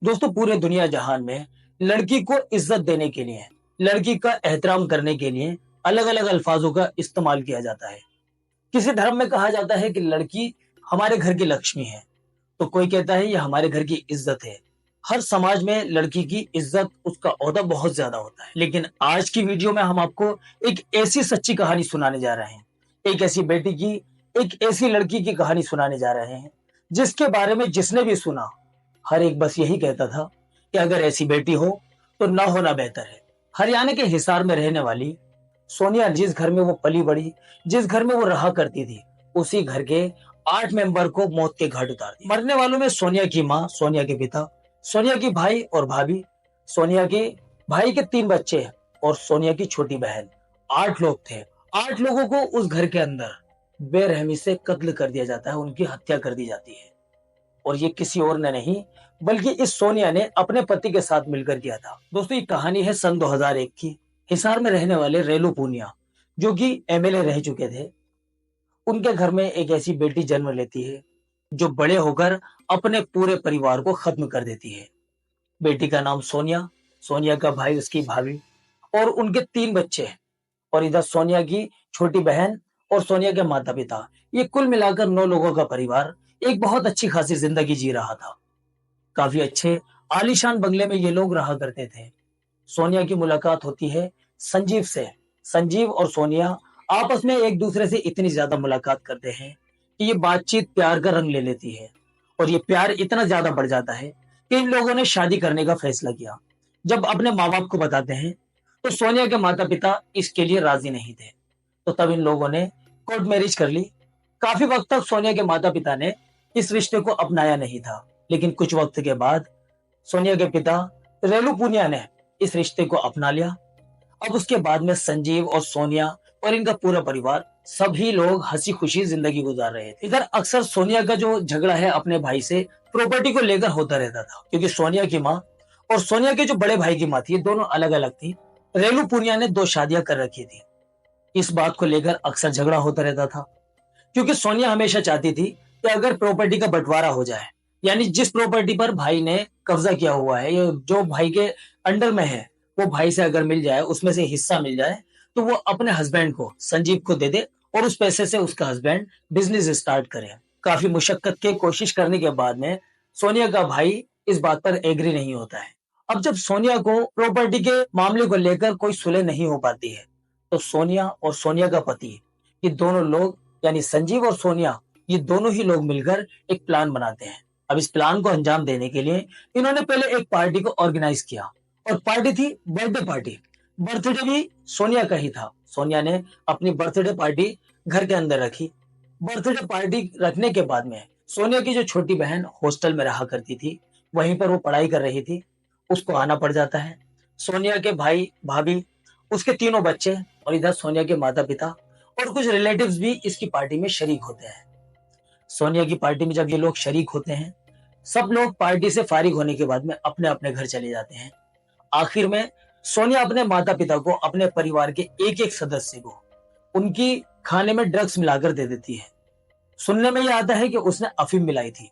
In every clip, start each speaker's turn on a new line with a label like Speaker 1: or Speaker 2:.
Speaker 1: दोस्तों पूरे दुनिया जहान में लड़की को इज्जत देने के लिए, लड़की का एहतराम करने के लिए अलग अलग अल्फाजों का इस्तेमाल किया जाता है। किसी धर्म में कहा जाता है कि लड़की हमारे घर की लक्ष्मी है, तो कोई कहता है ये हमारे घर की इज्जत है। हर समाज में लड़की की इज्जत, उसका ओहदा बहुत ज्यादा होता है। लेकिन आज की वीडियो में हम आपको एक ऐसी सच्ची कहानी सुनाने जा रहे हैं, एक ऐसी बेटी की, एक ऐसी लड़की की कहानी सुनाने जा रहे हैं जिसके बारे में जिसने भी सुना, हर एक बस यही कहता था कि अगर ऐसी बेटी हो तो ना होना बेहतर है। हरियाणा के हिसार में रहने वाली सोनिया, जिस घर में वो पली बड़ी, जिस घर में वो रहा करती थी, उसी घर के 8 मेंबर को मौत के घाट उतार दिया। मरने वालों में सोनिया की माँ, सोनिया के पिता, सोनिया की भाई और भाभी, सोनिया के भाई के 3 बच्चे और सोनिया की छोटी बहन। 8 लोग थे। 8 लोगों को उस घर के अंदर बेरहमी से कत्ल कर दिया जाता है, उनकी हत्या कर दी जाती है। और ये किसी और ने नहीं, बल्कि इस सोनिया ने अपने पति के साथ मिलकर किया था। दोस्तों ये कहानी है सन 2001 की। हिसार में रहने वाले रेलू पूनिया, जो कि एमएलए रह चुके थे, उनके घर में एक ऐसी बेटी जन्म लेती है जो बड़े होकर अपने पूरे परिवार को खत्म कर देती है। बेटी का नाम सोनिया, सोनिया का भाई, उसकी भाभी और उनके 3 बच्चे, और इधर सोनिया की छोटी बहन और सोनिया के माता पिता। ये कुल मिलाकर 9 लोगों का परिवार एक बहुत अच्छी खासी जिंदगी जी रहा था। काफी अच्छे आलीशान बंगले में ये लोग रहा करते थे। सोनिया की मुलाकात होती है संजीव से। संजीव और सोनिया आपस में एक दूसरे से इतनी ज्यादा मुलाकात करते हैं कि ये बातचीत प्यार का रंग ले लेती है, और ये प्यार इतना ज्यादा बढ़ जाता है कि इन लोगों ने शादी करने का फैसला किया। जब अपने माँ बाप को बताते हैं तो सोनिया के माता पिता इसके लिए राजी नहीं थे, तो तब इन लोगों ने कोर्ट मैरिज कर ली। काफी वक्त तक सोनिया के माता पिता ने इस रिश्ते को अपनाया नहीं था, लेकिन कुछ वक्त के बाद सोनिया के पिता रेलू पूनिया ने इस रिश्ते को अपना लिया। अब उसके बाद में संजीव और सोनिया और इनका पूरा परिवार, सभी लोग हंसी खुशी जिंदगी गुजार रहे थे। इधर अक्सर सोनिया का जो झगड़ा है अपने भाई से प्रॉपर्टी को लेकर होता रहता था, क्योंकि सोनिया की माँ और सोनिया के जो बड़े भाई की माँ थी, ये दोनों अलग अलग थी। रेलू पूनिया ने 2 शादियां कर रखी थी। इस बात को लेकर अक्सर झगड़ा होता रहता था, क्योंकि सोनिया हमेशा चाहती थी कि अगर प्रॉपर्टी का बंटवारा हो जाए, यानी जिस प्रॉपर्टी पर भाई ने कब्जा किया हुआ है या जो भाई के अंडर में है, वो भाई से अगर मिल जाए, उसमें से हिस्सा मिल जाए, तो वो अपने हस्बैंड को, संजीव को दे दे और उस पैसे से उसका हस्बैंड बिजनेस स्टार्ट करे। काफी मुशक्कत के कोशिश करने के बाद में सोनिया का भाई इस बात पर एग्री नहीं होता है। अब जब सोनिया को प्रॉपर्टी के मामले को लेकर कोई सुलह नहीं हो पाती है, तो सोनिया और सोनिया का पति, ये दोनों लोग यानी संजीव और सोनिया, ये दोनों ही लोग मिलकर एक प्लान बनाते हैं। अब इस प्लान को अंजाम देने के लिए इन्होंने पहले एक पार्टी को ऑर्गेनाइज किया, और पार्टी थी बर्थडे पार्टी। बर्थडे भी सोनिया का ही था। सोनिया ने अपनी बर्थडे पार्टी घर के अंदर रखी। बर्थडे पार्टी रखने के बाद में सोनिया की जो छोटी बहन हॉस्टल में रहा करती थी, वहीं पर वो पढ़ाई कर रही थी, उसको आना पड़ जाता है। सोनिया के भाई, भाभी, उसके तीनों बच्चे और इधर सोनिया के माता पिता और कुछ रिलेटिव्स भी इसकी पार्टी में शरीक होते हैं। सोनिया की पार्टी में जब ये लोग शरीक होते हैं, सब लोग पार्टी से फारिग होने के बाद में अपने अपने घर चले जाते हैं। आखिर में सोनिया अपने माता पिता को, अपने परिवार के एक एक सदस्य को, उनकी खाने में ड्रग्स मिलाकर दे देती है। सुनने में यह आता है कि उसने अफीम मिलाई थी,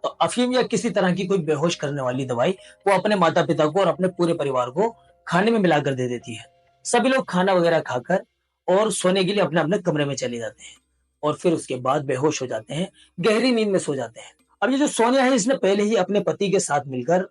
Speaker 1: तो अफीम या किसी तरह की कोई बेहोश करने वाली दवाई वो अपने माता पिता को और अपने पूरे परिवार को खाने में मिलाकर दे देती है। सभी लोग खाना वगैरह खाकर और सोने के लिए अपने अपने कमरे में चले जाते हैं, और फिर उसके बाद बेहोश हो जाते हैं, गहरी नींद में सो जाते हैं। अब ये जो सोनिया है, इसने पहले ही अपने पति के साथ मिलकर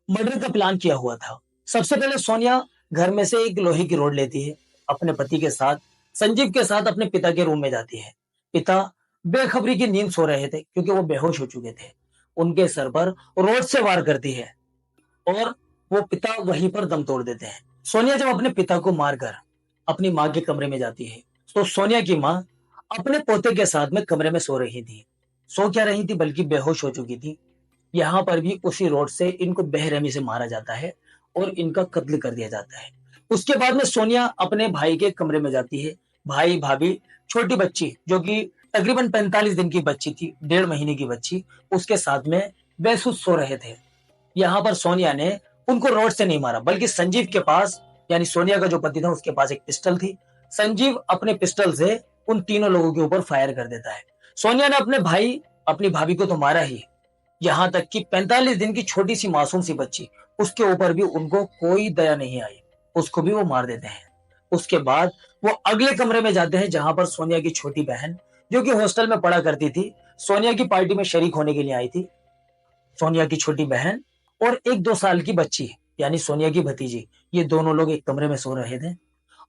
Speaker 1: मर्डर का प्लान किया हुआ था। सबसे पहले सोनिया घर में से एक लोहे की रॉड लेती है, अपने पति के साथ, संजीव के साथ अपने पिता के रूम में जाती है। पिता बेखबरी की नींद सो रहे थे, क्योंकि वो बेहोश हो चुके थे। उनके सर पर रॉड से वार करती है और वो पिता वहीं पर दम तोड़ देते हैं। सोनिया जब अपने पिता को मारकर अपनी माँ के कमरे में जाती है, तो सोनिया की माँ अपने पोते के साथ में कमरे में सो रही थी। सो क्या रही थी, बल्कि बेहोश हो चुकी थी। यहाँ पर भी उसी रोड से इनको बेरहमी से मारा जाता है और इनका कत्ल कर दिया जाता है। उसके बाद में सोनिया अपने भाई के कमरे में जाती है। भाई, भाभी, छोटी बच्ची जो कि तकरीबन 45 दिन की बच्ची थी, 1.5 महीने की बच्ची, उसके साथ में बेसुध सो रहे थे। यहाँ पर सोनिया ने उनको रोड से नहीं मारा, बल्कि संजीव के पास, यानी सोनिया का जो पति था, उसके पास एक पिस्टल थी। संजीव अपने पिस्टल से उन तीनों लोगों के ऊपर फायर कर देता है। सोनिया ने अपने भाई, अपनी भाभी को तो मारा ही, यहाँ तक कि 45 दिन की छोटी सी मासूम सी बच्ची, उसके ऊपर भी उनको कोई दया नहीं आई, उसको भी वो मार देते हैं। उसके बाद वो अगले कमरे में जाते हैं जहां पर सोनिया की छोटी बहन, जो कि हॉस्टल में पढ़ा करती थी, सोनिया की पार्टी में शरीक होने के लिए आई थी। सोनिया की छोटी बहन और एक 2 साल की बच्ची, यानी सोनिया की भतीजी, ये दोनों लोग एक कमरे में सो रहे थे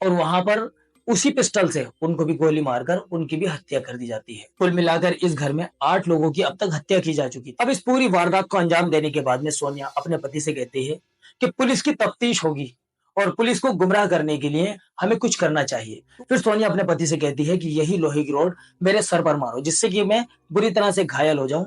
Speaker 1: और वहां पर उसी पिस्टल से उनको भी गोली मारकर उनकी भी हत्या कर दी जाती है। कुल मिलाकर इस घर में 8 लोगों की अब तक हत्या की जा चुकी। अब इस पूरी वारदात को अंजाम देने के बाद में सोनिया अपने पति से कहती है कि पुलिस की तफ्तीश होगी और पुलिस को गुमराह करने के लिए हमें कुछ करना चाहिए। फिर सोनिया अपने पति से कहती है कि यही लोहे की रॉड मेरे सर पर मारो, जिससे कि मैं बुरी तरह से घायल हो जाऊं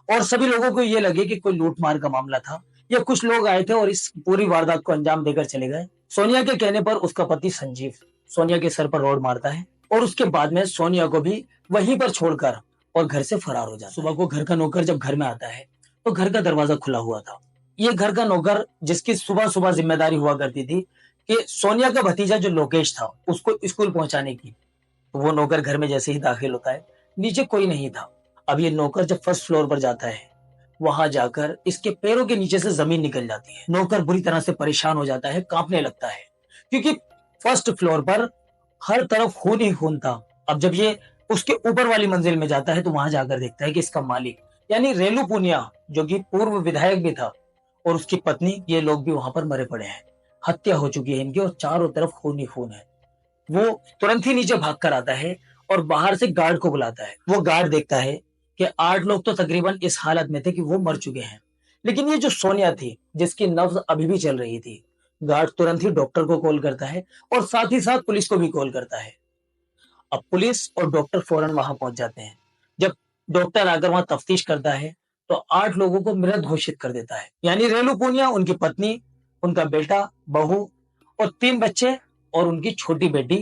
Speaker 1: और सभी लोगों को ये लगे कि कोई लूटमार का मामला था या कुछ लोग आए थे और इस पूरी वारदात को अंजाम देकर चले गए। सोनिया के कहने पर उसका पति संजीव सोनिया के सर पर रॉड मारता है और उसके बाद में सोनिया को भी वहीं पर छोड़कर और घर से फरार हो जाता है। सुबह को घर का नौकर जब घर में आता है तो घर का दरवाजा खुला हुआ था। ये घर का नौकर, जिसकी सुबह सुबह जिम्मेदारी हुआ करती थी कि सोनिया का भतीजा जो लोकेश था उसको स्कूल पहुंचाने की, तो वो नौकर घर में जैसे ही दाखिल होता है, नीचे कोई नहीं था। अब ये नौकर जब फर्स्ट फ्लोर पर जाता है, वहां जाकर इसके पैरों के नीचे से जमीन निकल जाती है। नौकर बुरी तरह से परेशान हो जाता है, कांपने लगता है, क्योंकि फर्स्ट फ्लोर पर हर तरफ खून ही खून था। अब जब ये उसके ऊपर वाली मंजिल में जाता है तो वहां जाकर देखता है कि इसका मालिक यानी रेलू पूनिया, जो कि पूर्व विधायक भी था, और उसकी पत्नी, ये लोग भी वहां पर मरे पड़े हैं। हत्या हो चुकी है इनकी और चारों तरफ खून ही खून है। वो तुरंत ही नीचे भागकर आता है और बाहर से गार्ड को बुलाता है। वो गार्ड देखता है कि 8 लोग तो तकरीबन इस हालत में थे कि वो मर चुके हैं, लेकिन ये जो सोनिया थी, जिसकी नब्ज अभी भी चल रही थी, गार्ड तुरंत ही डॉक्टर को कॉल करता है और साथ ही साथ पुलिस को भी कॉल करता है। अब पुलिस और डॉक्टर फौरन वहां पहुंच जाते हैं। जब डॉक्टर आकर वहां तफ्तीश करता है तो 8 लोगों को मृत घोषित कर देता है, यानी रेलू पूनिया, उनकी पत्नी, उनका बेटा, बहू और 3 बच्चे और उनकी छोटी बेटी,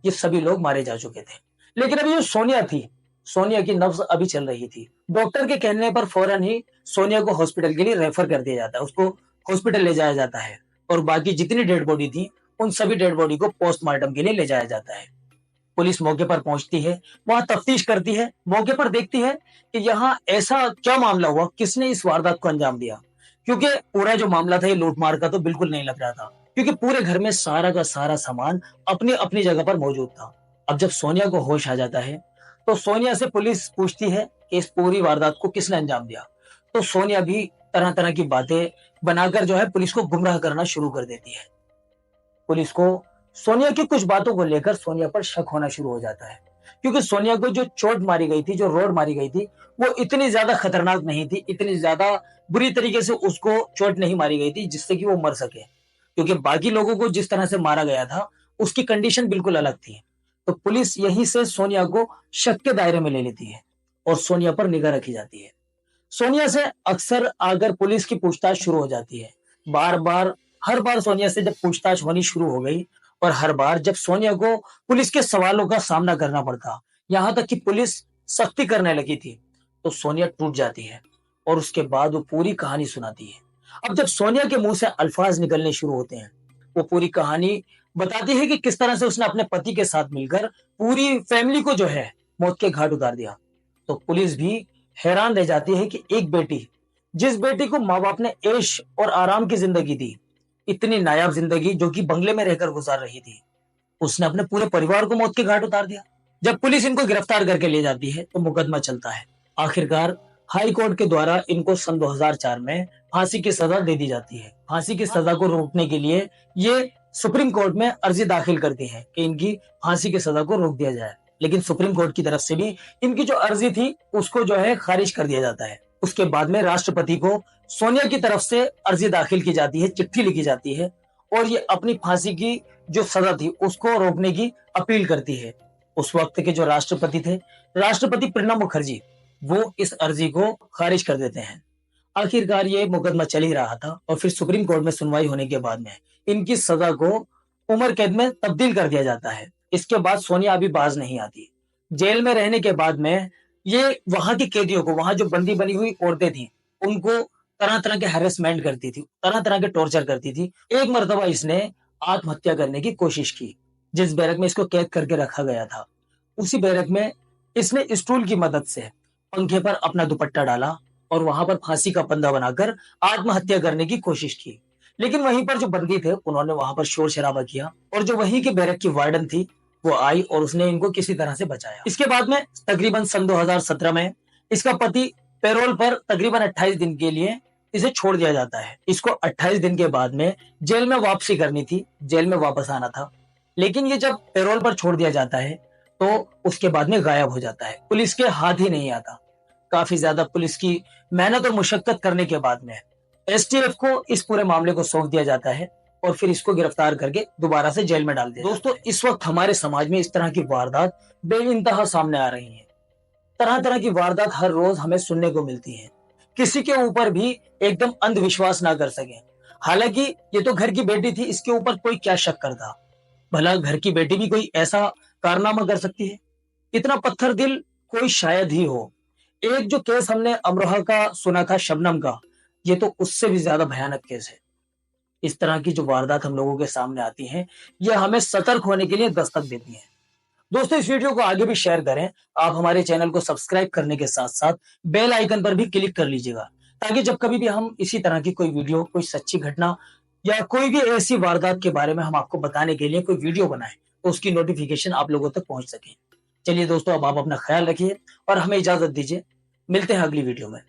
Speaker 1: ये सभी लोग मारे जा चुके थे। लेकिन अभी जो सोनिया थी, सोनिया की नब्ज अभी चल रही थी। डॉक्टर के कहने पर फौरन ही सोनिया को हॉस्पिटल के लिए रेफर कर दिया जाता है, उसको हॉस्पिटल ले जाया जाता है और बाकी जितनी डेड बॉडी थी उन सभी डेड बॉडी को पोस्टमार्टम के लिए ले जाया जाता है। पुलिस मौके पर पहुंचती है, वहां तफ्तीश करती है, मौके पर देखती है कि यहाँ ऐसा क्या मामला हुआ, किसने इस वारदात को अंजाम दिया, क्योंकि पूरा जो मामला था ये लूटमार का तो बिल्कुल नहीं लग रहा था, क्योंकि पूरे घर में सारा का सारा सामान अपनी अपनी जगह पर मौजूद था। अब जब सोनिया को होश आ जाता है तो सोनिया से पुलिस पूछती है कि इस पूरी वारदात को किसने अंजाम दिया, तो सोनिया भी तरह तरह की बातें बनाकर जो है पुलिस को गुमराह करना शुरू कर देती है। पुलिस को सोनिया की कुछ बातों को लेकर सोनिया पर शक होना शुरू हो जाता है, क्योंकि सोनिया को जो चोट मारी गई थी, जो रोड मारी गई थी, वो इतनी ज्यादा खतरनाक नहीं थी, इतनी ज्यादा बुरी तरीके से उसको चोट नहीं मारी गई थी जिससे कि वो मर सके, क्योंकि बाकी लोगों को जिस तरह से मारा गया था उसकी कंडीशन बिल्कुल अलग थी। तो पुलिस यहीं से सोनिया को शक के दायरे में ले लेती है और सोनिया पर निगाह रखी जाती है। सोनिया से अक्सर आकर पुलिस की पूछताछ शुरू हो जाती है। बार बार, हर बार सोनिया से जब पूछताछ होनी शुरू हो गई और हर बार जब सोनिया को पुलिस के सवालों का सामना करना पड़ता, यहाँ तक कि पुलिस सख्ती करने लगी थी, तो सोनिया टूट जाती है और उसके बाद वो पूरी कहानी सुनाती है। अब जब सोनिया के मुंह से अल्फाज निकलने शुरू होते हैं, वो पूरी कहानी बताती है कि किस तरह से उसने अपने पति के साथ मिलकर पूरी फैमिली को जो है मौत के घाट उतार दिया। तो पुलिस भी हैरान रह जाती है कि एक बेटी, जिस बेटी को माँ बाप ने ऐश और आराम की जिंदगी दी, इतनी नायाब जिंदगी जो कि बंगले में रहकर गुजार रही थी, उसने अपने पूरे परिवार को मौत के घाट उतार दिया। जब पुलिस इनको गिरफ्तार करके ले जाती है तो मुकदमा चलता है। आखिरकार हाई कोर्ट के द्वारा इनको सन 2004 में फांसी की सजा दे दी जाती है। फांसी की सजा को रोकने के लिए ये सुप्रीम कोर्ट में अर्जी दाखिल करती है कि इनकी फांसी की सजा को रोक दिया जाए, लेकिन सुप्रीम कोर्ट की तरफ से भी इनकी जो अर्जी थी उसको जो है खारिज कर दिया जाता है। उसके बाद में राष्ट्रपति को सोनिया की तरफ से अर्जी दाखिल की जाती है, चिट्ठी लिखी जाती है और ये अपनी फांसी की जो सजा थी उसको रोकने की अपील करती है। उस वक्त के जो राष्ट्रपति थे, राष्ट्रपति प्रणब मुखर्जी, वो इस अर्जी को खारिज कर देते हैं। आखिरकार ये मुकदमा चल ही रहा था और फिर सुप्रीम कोर्ट में सुनवाई होने के बाद में इनकी सजा को उम्र कैद में तब्दील कर दिया जाता है। इसके बाद सोनिया अभी बाज नहीं आती। जेल में रहने के बाद में ये वहां के कैदियों को, वहां जो बंदी बनी हुई औरतें थी, उनको तरह तरह के हैरेसमेंट करती थी, तरह तरह के टॉर्चर करती थी। एक मर्तबा इसने आत्महत्या करने की कोशिश की। जिस बैरक में इसको कैद करके रखा गया था, उसी बैरक में इसने स्टूल की मदद से पंखे पर अपना दुपट्टा डाला और वहां पर फांसी का फंदा बनाकर आत्महत्या करने की कोशिश की। लेकिन वहीं पर जो बंदी थे उन्होंने वहां पर शोर शराबा किया और जो वहीं के बैरक की वार्डन थी वो आई और उसने इनको किसी तरह से बचाया। इसके बाद में तकरीबन सन 2017 में इसका पति पैरोल पर तकरीबन 28 दिन के लिए इसे छोड़ दिया जाता है। इसको 28 दिन के बाद में जेल में वापसी करनी थी, जेल में वापस आना था। लेकिन ये जब पैरोल पर छोड़ दिया जाता है तो उसके बाद में गायब हो जाता है, पुलिस के हाथ ही नहीं आता। काफी ज्यादा पुलिस की मेहनत और मुशक्कत करने के बाद में एसटीएफ को इस पूरे मामले को सौंप दिया जाता है और फिर इसको गिरफ्तार करके दोबारा से जेल में डाल दिया। दोस्तों, इस वक्त हमारे समाज में इस तरह की वारदात बेइंतहा सामने आ रही हैं। तरह तरह की वारदात हर रोज हमें सुनने को मिलती है। किसी के ऊपर भी एकदम अंधविश्वास ना कर सके। हालांकि ये तो घर की बेटी थी, इसके ऊपर कोई क्या शक करता। भला घर की बेटी भी कोई ऐसा कारनामा कर सकती है? इतना पत्थर दिल कोई शायद ही हो। एक जो केस हमने अमरोहा का सुना था, शबनम का, ये तो उससे भी ज्यादा भयानक केस है। इस तरह की जो वारदात हम लोगों के सामने आती हैं, ये हमें सतर्क होने के लिए दस्तक देती हैं। दोस्तों, इस वीडियो को आगे भी शेयर करें। आप हमारे चैनल को सब्सक्राइब करने के साथ साथ बेल आइकन पर भी क्लिक कर लीजिएगा, ताकि जब कभी भी हम इसी तरह की कोई वीडियो, कोई सच्ची घटना या कोई भी ऐसी वारदात के बारे में हम आपको बताने के लिए कोई वीडियो बनाएं, तो उसकी नोटिफिकेशन आप लोगों तक पहुंच सके। चलिए दोस्तों, अब आप अपना ख्याल रखिए और हमें इजाजत दीजिए। मिलते हैं अगली वीडियो में।